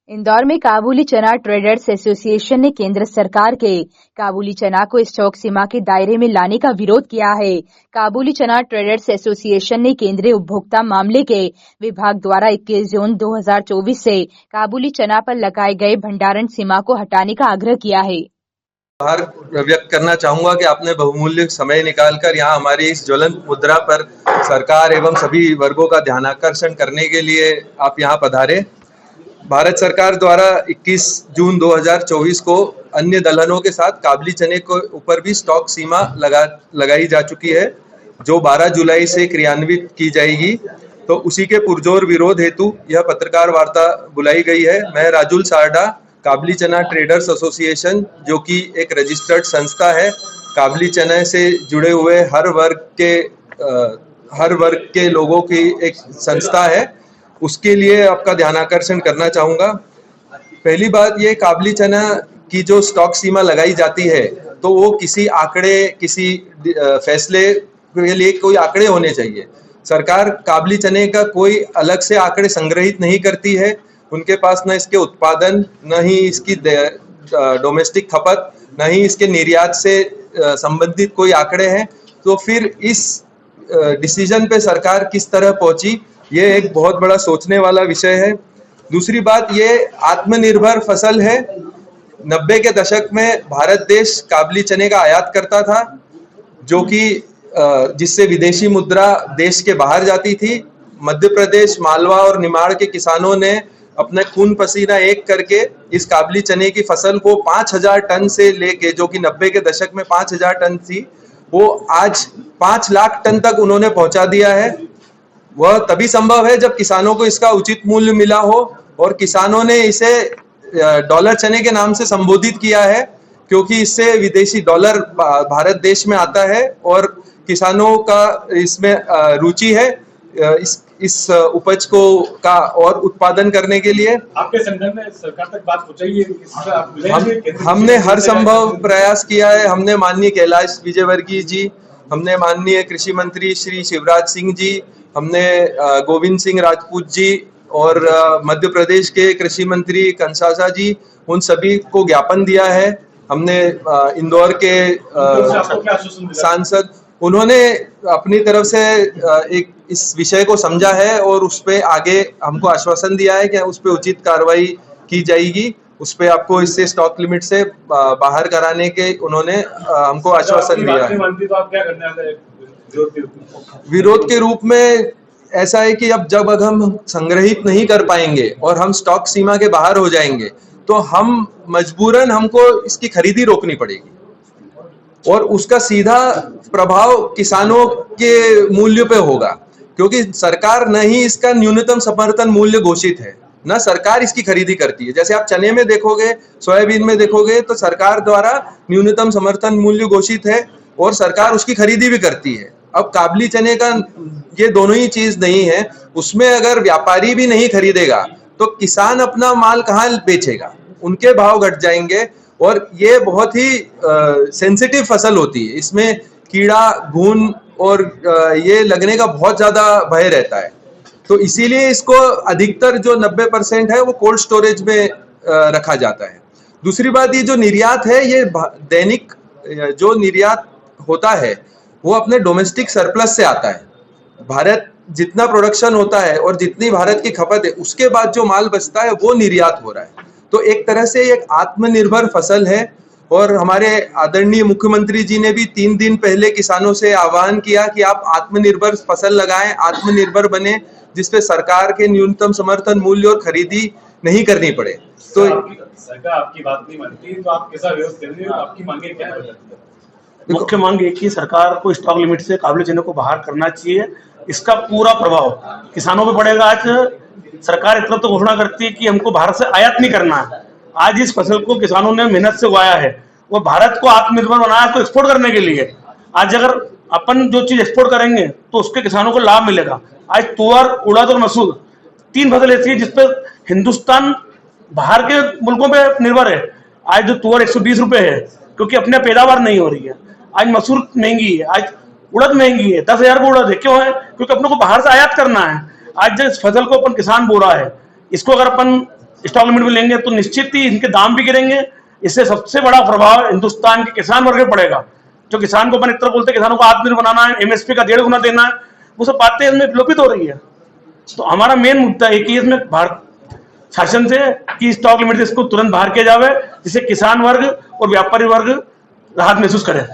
इंदौर में काबुली चना traders association ने केंद्र सरकार के काबुली चना को स्टॉक सीमा के दायरे में लाने का विरोध किया है। काबुली चना ट्रेडर्स एसोसिएशन ने केंद्रीय उपभोक्ता मामले के विभाग द्वारा 21 जून 2024 से काबुली चना पर लगाए गए भंडारण सीमा को हटाने का आग्रह किया है। आभार व्यक्त करना चाहूंगा कि आपने बहुमूल्य समय निकालकर यहाँ हमारी इस ज्वलंत मुद्रा पर सरकार एवं सभी वर्गों का ध्यानाकर्षण करने के लिए आप यहाँ पधारे। भारत सरकार द्वारा 21 जून 2024 को अन्य दलहनों के साथ काबुली चने के ऊपर भी स्टॉक सीमा लगाई जा चुकी है, जो 12 जुलाई से क्रियान्वित की जाएगी। तो उसी के पुरजोर विरोध हेतु यह पत्रकार वार्ता बुलाई गई है। मैं राजुल सारडा, काबुली चना ट्रेडर्स एसोसिएशन, जो कि एक रजिस्टर्ड संस्था है, काबुली चने से जुड़े हुए हर वर्ग के लोगों की एक संस्था है, उसके लिए आपका ध्यानाकर्षण करना चाहूँगा। पहली बात ये, काबुली चना की जो स्टॉक सीमा लगाई जाती है तो वो किसी फैसले के लिए कोई आंकड़े होने चाहिए। सरकार काबुली चने का कोई अलग से आंकड़े संग्रहित नहीं करती है। उनके पास न इसके उत्पादन, न ही इसकी डोमेस्टिक खपत, न ही इसके निर्यात से संबंधित कोई आंकड़े हैं। तो फिर इस डिसीजन पे सरकार किस तरह पहुंची, ये एक बहुत बड़ा सोचने वाला विषय है। दूसरी बात, ये आत्मनिर्भर फसल है। 90 के दशक में भारत देश काबुली चने का आयात करता था, जो कि जिससे विदेशी मुद्रा देश के बाहर जाती थी। मध्य प्रदेश, मालवा और निमाड़ के किसानों ने अपने खून पसीना एक करके इस काबुली चने की फसल को 5000 टन से लेके, जो कि 90 के दशक में 5000 टन थी, वो आज 5 लाख टन तक उन्होंने पहुंचा दिया है। वह तभी संभव है जब किसानों को इसका उचित मूल्य मिला हो, और किसानों ने इसे डॉलर चने के नाम से संबोधित किया है, क्योंकि इससे विदेशी डॉलर भारत देश में आता है और किसानों का इसमें रुचि है इस उपज को का और उत्पादन करने के लिए। आपके संगठन ने सरकार तक बात पहुंचाई है? हमने हर संभव प्रयास किया है। हमने माननीय कैलाश विजयवर्गीय जी, हमने माननीय कृषि मंत्री श्री शिवराज सिंह जी, हमने गोविंद सिंह राजपूत जी और मध्य प्रदेश के कृषि मंत्री कंसासा जी, उन सभी को ज्ञापन दिया है। हमने इंदौर के सांसद, उन्होंने अपनी तरफ से एक इस विषय को समझा है और उस पे आगे हमको आश्वासन दिया है कि उस पे उचित कार्रवाई की जाएगी। उस पे आपको इससे स्टॉक लिमिट से बाहर कराने के उन्होंने हमको आश्वासन दिया है। तो आप क्या करने वाले हैं विरोध के रूप में? ऐसा है कि अब जब हम संग्रहित नहीं कर पाएंगे और हम स्टॉक सीमा के बाहर हो जाएंगे, तो हम मजबूरन हमको इसकी खरीदी रोकनी पड़ेगी, और उसका सीधा प्रभाव किसानों के मूल्य पे होगा, क्योंकि सरकार न ही इसका न्यूनतम समर्थन मूल्य घोषित है, न सरकार इसकी खरीदी करती है। जैसे आप चने में देखोगे, सोयाबीन में देखोगे, तो सरकार द्वारा न्यूनतम समर्थन मूल्य घोषित है और सरकार उसकी खरीदी भी करती है। अब काबुली चने का ये दोनों ही चीज नहीं है। उसमें अगर व्यापारी भी नहीं खरीदेगा तो किसान अपना माल कहाँ बेचेगा? उनके भाव घट जाएंगे, और ये बहुत ही सेंसिटिव फसल होती है। इसमें कीड़ा, घुन और ये लगने का बहुत ज्यादा भय रहता है। तो इसीलिए इसको अधिकतर जो 90% है वो कोल्ड स्टोरेज में रखा जाता है। दूसरी बात, ये जो निर्यात है, ये दैनिक जो निर्यात होता है वो अपने डोमेस्टिक सरप्लस से आता है। भारत जितना प्रोडक्शन होता है और जितनी भारत की खपत है, उसके बाद जो माल बचता है वो निर्यात हो रहा है। तो एक तरह से एक आत्मनिर्भर फसल है। और हमारे आदरणीय मुख्यमंत्री जी ने भी 3 दिन पहले किसानों से आह्वान किया कि आप आत्मनिर्भर फसल लगाएं, आत्मनिर्भर बने, जिसपे सरकार के न्यूनतम समर्थन मूल्य और खरीदी नहीं करनी पड़े। तो सरकार आपकी बात नहीं मानती, तो आप कैसा विरोध कर रहे हो? आपकी मांगे क्या है? मुख्य मांग एक ही, सरकार को स्टॉक लिमिट से काबुली चने को बाहर करना चाहिए। इसका पूरा प्रभाव किसानों पे पड़ेगा। आज सरकार एक तरफ तो घोषणा करती है कि हमको भारत से आयात नहीं करना है। आज इस फसल को किसानों ने मेहनत से उगाया है, वो भारत को आत्मनिर्भर बनाया तो एक्सपोर्ट करने के लिए। आज अगर अपन जो चीज एक्सपोर्ट करेंगे तो उसके किसानों को लाभ मिलेगा। आज तुअर, उड़द और मसूर 3 फसल ऐसी है जिसपे हिंदुस्तान बाहर के मुल्कों पे निर्भर है। आज जो तुअर 120 रुपए है, क्योंकि अपने पैदावार नहीं हो रही है। आज मसूर महंगी है, आज उड़द महंगी है, 10,000 को उड़द है। क्यों है? क्योंकि अपने को बाहर से आयात करना है। आज जिस फसल को अपन किसान बो रहा है, इसको अगर अपन स्टॉक लिमिट भी लेंगे तो निश्चित ही इनके दाम भी गिरेंगे। इससे सबसे बड़ा प्रभाव हिंदुस्तान के किसान वर्ग पर पड़ेगा। जो किसान को अपन इतना बोलते हैं किसानों को आत्मनिर्भर बनाना है, एमएसपी का 1.5 गुना देना है, वो सब बातें इसमें विलोपित हो रही है। तो हमारा मेन मुद्दा है कि इसमें भारत शासन से कि स्टॉक लिमिट इसको तुरंत बाहर किया जाए, जिससे किसान वर्ग और व्यापारी वर्ग राहत महसूस करे।